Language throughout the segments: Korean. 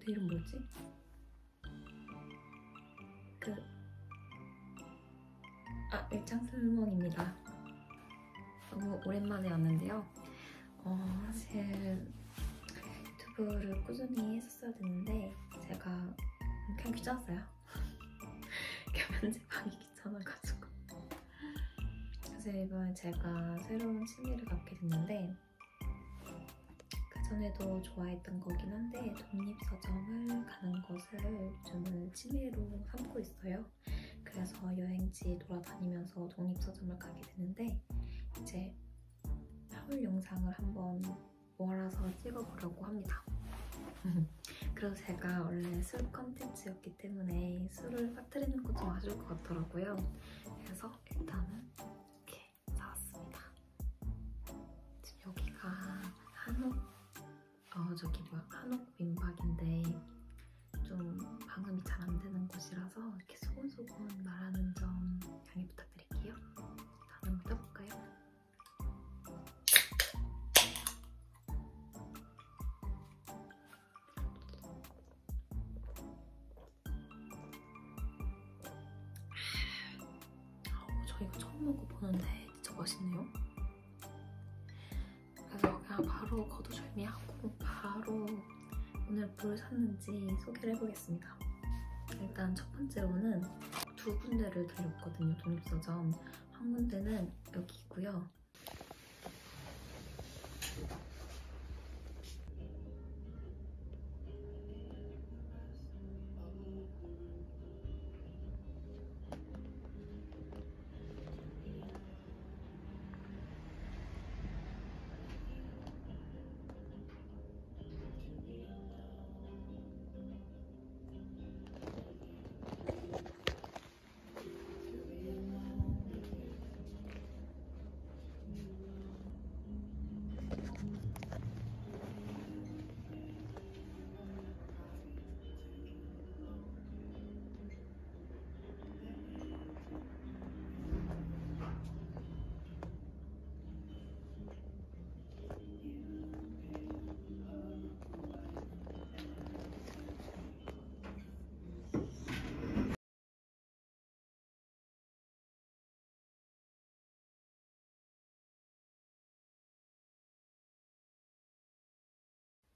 그 이름 뭐였지? 일장슬몽입니다. 너무 오랜만에 왔는데요. 사실 유튜브를 꾸준히 했었어야 되는데 제가 그냥 귀찮았어요. 편집하기 귀찮아가지고. 사실 이번에 제가 새로운 취미를 갖게 됐는데 그전에도 좋아했던 거긴 한데 독립서점을 가는 것을 요즘은 취미로 삼고 있어요. 그래서 여행지 돌아다니면서 독립서점을 가게 되는데 이제 하울 영상을 한번 몰아서 찍어보려고 합니다. 그래서 제가 원래 술 컨텐츠였기 때문에 술을 빠뜨리는 것 좀 아쉬울 것 같더라고요. 그래서 일단은 이렇게 사왔습니다. 지금 여기가 한옥 한옥 민박인데 좀 방음이 잘 안 되는 곳이라서 이렇게 소곤소곤 말하는 점 양해 부탁드릴게요. 한번 떠볼까요? 저 이거 처음 먹어보는데 진짜 맛있네요. 그래서 그냥 바로 거두절미하고 바로 오늘 뭘 샀는지 소개를 해보겠습니다. 일단 첫 번째로는 두 군데를 들렸거든요. 독립서점. 한 군데는 여기고요.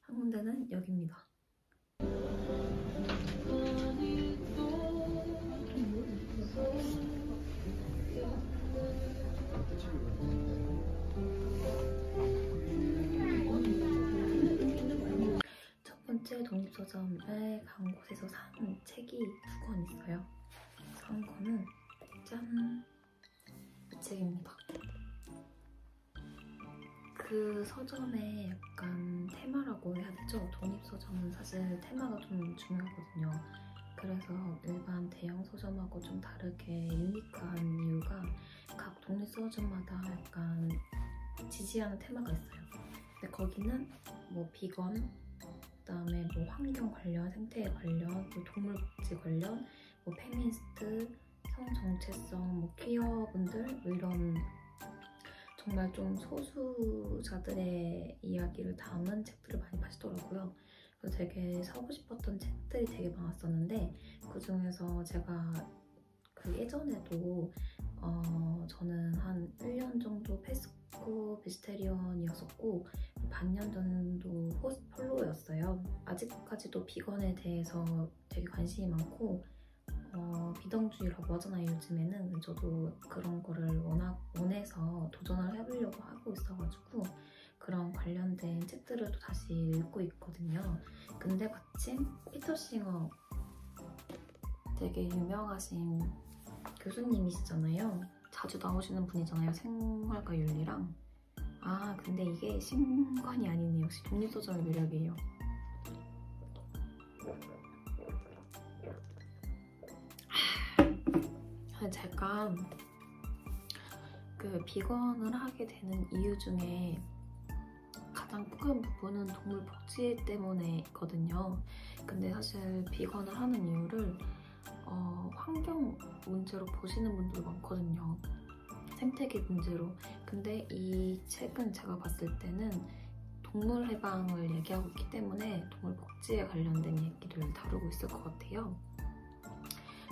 한 군데는 여기입니다. 첫 번째 독립서점에 간 곳에서 산 책이 두 권 있어요. 산 거는 짠! 이 책입니다. 그 서점의 약간 테마라고 해야 되죠? 독립서점은 사실 테마가 좀 중요하거든요. 그래서 일반 대형 서점하고 좀 다르게 유니크한 이유가 각 독립서점마다 약간 지지하는 테마가 있어요. 근데 거기는 뭐 비건, 그다음에 뭐 환경 관련, 생태 관련, 뭐 동물복지 관련, 뭐 페미니스트, 성정체성, 뭐 퀴어분들 뭐 이런 정말 좀 소수자들의 이야기를 담은 책들을 많이 파시더라고요. 그래서 되게 사고 싶었던 책들이 되게 많았었는데 그 중에서 제가 그 예전에도 저는 한 1년 정도 페스코 베지테리언이었었고 반년 정도 폴로였어요. 아직까지도 비건에 대해서 되게 관심이 많고 비동주의라고 하잖아요, 요즘에는. 저도 그런 거를 워낙 원해서 도전을 해보려고 하고 있어가지고 그런 관련된 책들을 또 다시 읽고 있거든요. 근데 마침 피터 싱어 되게 유명하신 교수님이시잖아요. 자주 나오시는 분이잖아요, 생활과 윤리랑. 근데 이게 신관이 아니네요. 역시 독립서점의 매력이에요. 제가 그 비건을 하게 되는 이유 중에 가장 큰 부분은 동물 복지 때문에 있거든요. 근데 사실 비건을 하는 이유를 환경 문제로 보시는 분들 많거든요. 생태계 문제로. 근데 이 책은 제가 봤을 때는 동물 해방을 얘기하고 있기 때문에 동물 복지에 관련된 얘기를 다루고 있을 것 같아요.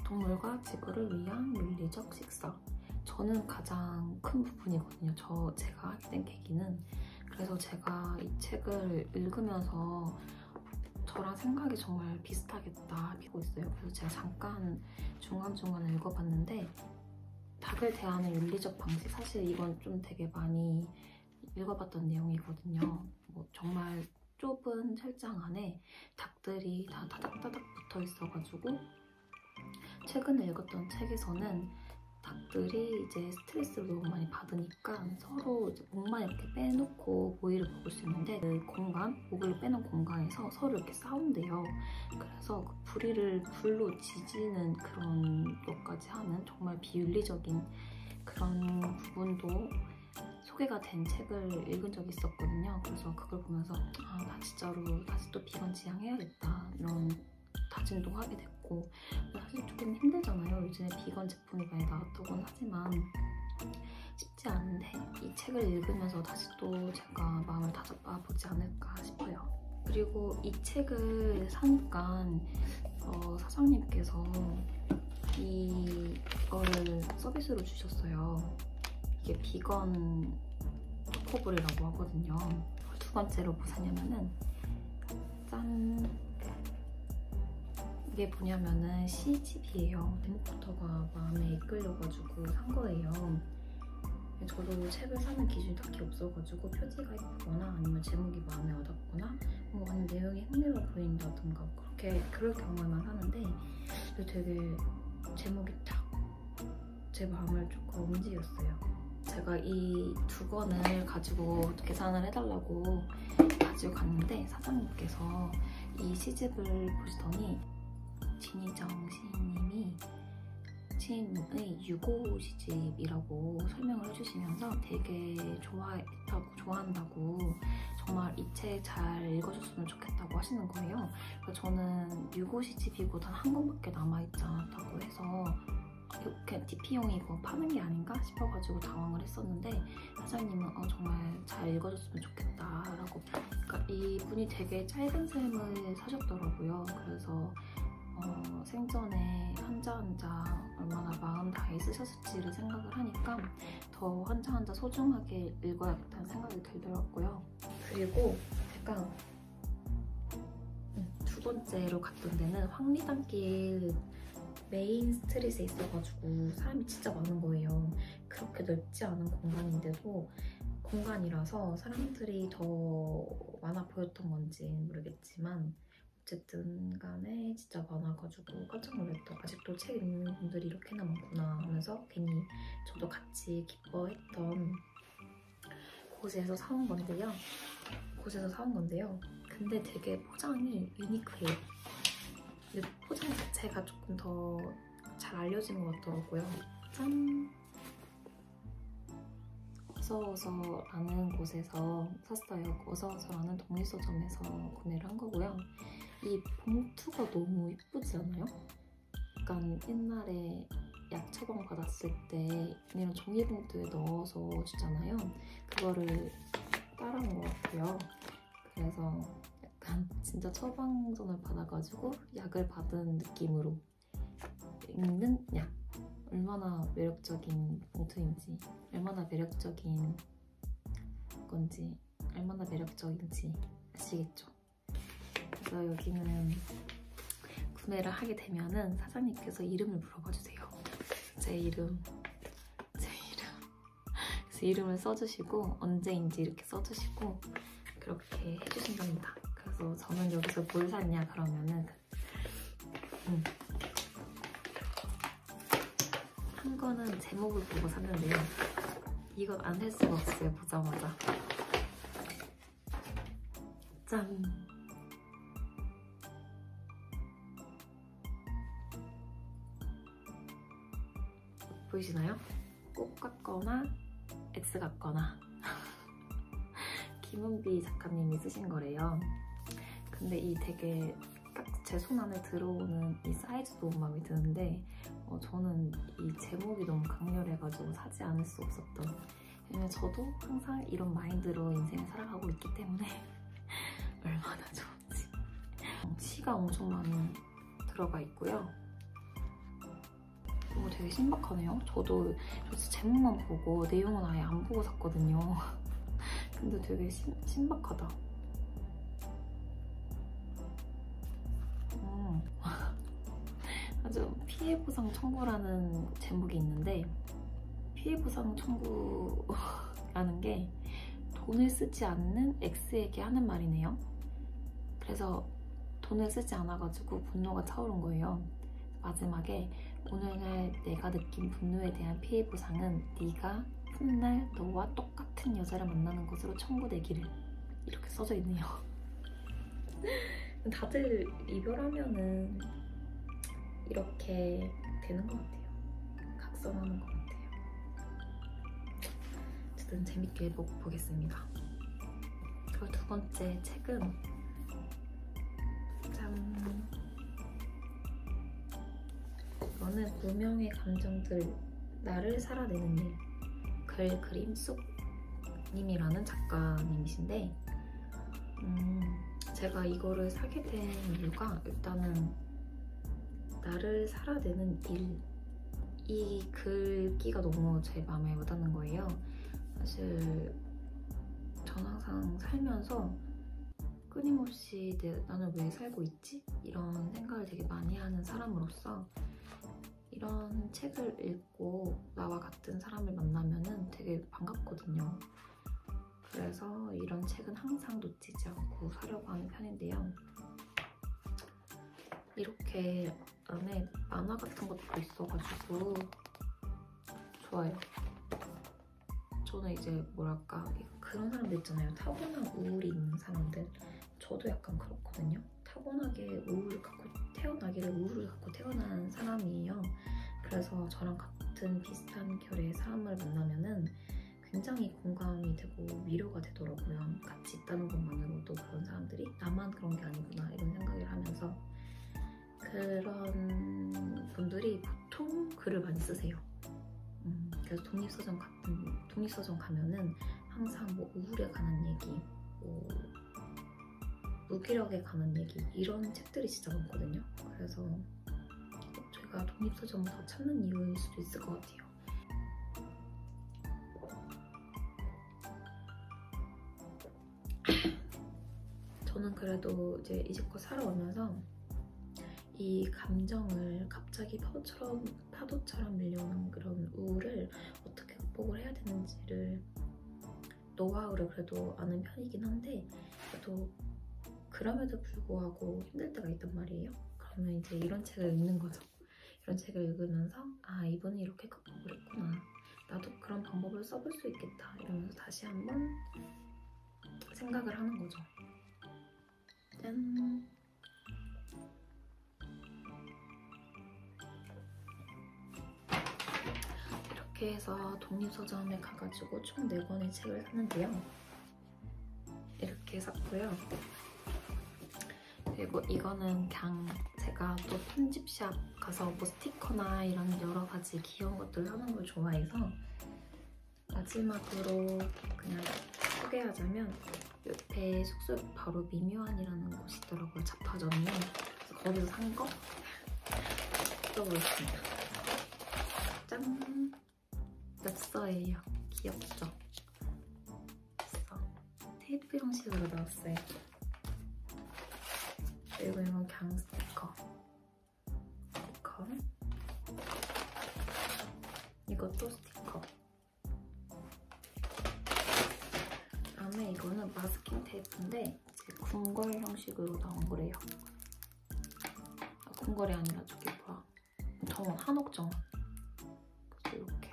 동물과 지구를 위한 윤리적 식사. 저는 가장 큰 부분이거든요. 제가 하게 된 계기는. 그래서 제가 이 책을 읽으면서 저랑 생각이 정말 비슷하겠다 하고 있어요. 그래서 제가 잠깐 중간중간 읽어봤는데 닭을 대하는 윤리적 방식, 사실 이건 좀 되게 많이 읽어봤던 내용이거든요. 뭐 정말 좁은 철장 안에 닭들이 다 다닥다닥 붙어 있어가지고 최근에 읽었던 책에서는 닭들이 이제 스트레스를 너무 많이 받으니까 서로 이제 목만 이렇게 빼놓고 모이를 먹을 수 있는데 그 공간, 목을 빼놓은 공간에서 서로 이렇게 싸운대요. 그래서 그 불로 지지는 그런 것까지 하는 정말 비윤리적인 그런 부분도 소개가 된 책을 읽은 적이 있었거든요. 그래서 그걸 보면서 나 진짜로 다시 또 비건 지향해야겠다 이런 다짐도 하게 됐고, 사실 조금 힘들잖아요. 요즘에 비건 제품이 많이 나왔다고는 하지만 쉽지 않은데 이 책을 읽으면서 다시 또 제가 마음을 다잡아 보지 않을까 싶어요. 그리고 이 책을 사니까 사장님께서 이거를 서비스로 주셨어요. 이게 비건 초코볼이라고 하거든요. 두 번째로 뭐 사냐면은 짠! 이게 뭐냐면은 시집이에요. 제목부터가 마음에 이끌려가지고 산 거예요. 저도 책을 사는 기준이 딱히 없어가지고 표지가 예쁘거나 아니면 제목이 마음에 와닿거나 뭔가 내용이 흥미로워 보인다든가 그럴 경우에만 사는데 되게 제목이 딱 제 마음을 조금 움직였어요. 제가 이 두 권을 가지고 계산을 해달라고 가지고 갔는데 사장님께서 이 시집을 보시더니 진희정 시인의 유고 시집이라고 설명을 해주시면서 되게 좋아한다고 정말 이 책 잘 읽어줬으면 좋겠다고 하시는 거예요. 그래서 저는 유고 시집이고 단 한 권밖에 남아있지 않았다고 해서 그냥 DP용이고 파는 게 아닌가 싶어가지고 당황을 했었는데 사장님은 정말 잘 읽어줬으면 좋겠다라고, 그러니까 이분이 되게 짧은 셈을 사셨더라고요. 그래서 생전에 한자 한자 얼마나 마음 다해 쓰셨을지를 생각을 하니까 더 한자 한자 소중하게 읽어야겠다는 생각이 들더라고요. 그리고 제가 두 번째로 갔던 데는 황리단길 메인 스트릿에 있어가지고 사람이 진짜 많은 거예요. 그렇게 넓지 않은 공간인데도 공간이라서 사람들이 더 많아 보였던 건지 모르겠지만 어쨌든 간에 진짜 많아가지고 깜짝 놀랐던, 아직도 책 읽는 분들이 이렇게나 많구나 하면서 괜히 저도 같이 기뻐했던 곳에서 사온 건데요. 근데 되게 포장이 유니크해요. 포장 자체가 조금 더 잘 알려진 것 같더라고요. 짠! 어서어서라는 곳에서 샀어요. 어서어서라는 독립서점에서 구매를 한 거고요. 이 봉투가 너무 예쁘지 않아요? 약간 옛날에 약 처방 받았을 때 이런 종이봉투에 넣어서 주잖아요. 그거를 따라한 것 같아요. 그래서 약간 진짜 처방전을 받아가지고 약을 받은 느낌으로 읽는 약. 얼마나 매력적인 봉투인지, 얼마나 매력적인 건지, 얼마나 매력적인지 아시겠죠? 그래서 여기는 구매를 하게 되면은 사장님께서 이름을 물어봐 주세요. 제 이름. 그래서 이름을 써주시고 언제인지 이렇게 써주시고 그렇게 해주신답니다. 그래서 저는 여기서 뭘 샀냐 그러면은 한 거는 제목을 보고 샀는데요. 이건 안 살 수가 없어요. 보자마자. 짠! 보이시나요? 꽃 같거나 X 같거나 김은비 작가님이 쓰신 거래요. 근데 이 되게 딱 제 손 안에 들어오는 이 사이즈도 너무 마음에 드는데 저는 이 제목이 너무 강렬해가지고 사지 않을 수 없었던, 왜냐면 저도 항상 이런 마인드로 인생을 살아가고 있기 때문에 얼마나 좋은지. 시가 엄청 많이 들어가 있고요. 이거 되게 신박하네요. 저도 제목만 보고 내용은 아예 안 보고 샀거든요. 근데 되게 신박하다. 아주 피해보상 청구라는 제목이 있는데, 피해보상 청구라는 게 돈을 쓰지 않는 X에게 하는 말이네요. 그래서 돈을 쓰지 않아가지고 분노가 차오른 거예요. 마지막에 오늘날 내가 느낀 분노에 대한 피해보상은 네가 훗날 너와 똑같은 여자를 만나는 것으로 청구되기를, 이렇게 써져 있네요. 다들 이별하면은 이렇게 되는 것 같아요. 각성하는 것 같아요. 어쨌든 재밌게 보겠습니다. 그리고 두 번째 책은 짠! 이거는 무명의 감정들, 나를 살아내는 일, 그림 쏙님이라는 작가님이신데, 제가 이거를 사게 된 이유가 일단은 나를 살아내는 일, 이 글귀가 너무 제 마음에 와닿는 거예요. 사실 전 항상 살면서 끊임없이 나는 왜 살고 있지? 이런 생각을 되게 많이 하는 사람으로서 이런 책을 읽고 나와 같은 사람을 만나면은 되게 반갑거든요. 그래서 이런 책은 항상 놓치지 않고 사려고 하는 편인데요. 이렇게 안에 만화 같은 것도 있어가지고 좋아요. 저는 이제 뭐랄까, 그런 사람들 있잖아요. 타고난 우울이 있는 사람들. 저도 약간 그렇거든요. 타고나게 우울을 갖고 태어난 사람이에요. 그래서 저랑 같은 비슷한 결의 사람을 만나면은 굉장히 공감이 되고 위로가 되더라고요. 같이 있다는 것만으로도 그런 사람들이 나만 그런 게 아니구나 이런 생각을 하면서, 그런 분들이 보통 글을 많이 쓰세요. 그래서 독립서점 가면은 항상 뭐 우울에 관한 얘기, 뭐 무기력에 관한 얘기, 이런 책들이 진짜 많거든요. 그래서 제가 독립서점을 더 찾는 이유일 수도 있을 것 같아요. 저는 그래도 이제 이제껏 살아오면서 이 감정을 갑자기 파도처럼 밀려오는 그런 우울을 어떻게 극복을 해야 되는지를 노하우를 그래도 아는 편이긴 한데, 그래도 그럼에도 불구하고 힘들 때가 있단 말이에요. 그러면 이제 이런 책을 읽는 거죠. 이런 책을 읽으면서 아, 이번에 이렇게 극복을 했구나, 나도 그런 방법을 써볼 수 있겠다 이러면서 다시 한번 생각을 하는 거죠. 짠! 이렇게 해서 독립서점에 가가지고 총 4권의 책을 샀는데요. 이렇게 샀고요. 그리고 이거는 그냥 제가 또 편집샵 가서 뭐 스티커나 이런 여러 가지 귀여운 것들 하는 걸 좋아해서, 마지막으로 그냥 소개하자면 옆에 숙소 바로 미묘한이라는 곳이 있더라고요. 잡화점이. 그래서 거기서 산 거 써보겠습니다. 짠! 엽서예요. 귀엽죠? 엽서. 테이프 형식으로 나왔어요. 그리고 이건 그냥 스티커. 이것도 스티커. 그다음에 이거는 마스킹 테이프인데 궁궐 형식으로 나온 거래요. 궁궐이 아니라 저기 뭐야, 정원, 한옥정원. 그래서 이렇게.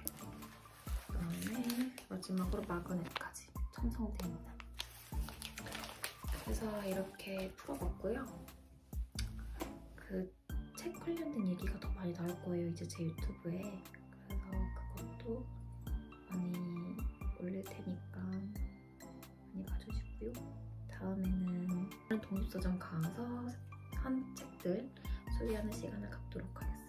그다음에 마지막으로 마그넷까지 첨성되어 있는. 그래서 이렇게 풀어봤고요. 그 책 관련된 얘기가 더 많이 나올 거예요, 이제 제 유튜브에. 그래서 그것도 많이 올릴 테니까 많이 봐주시고요. 다음에는 독립서점 가서 한 책들 소개하는 시간을 갖도록 하겠습니다.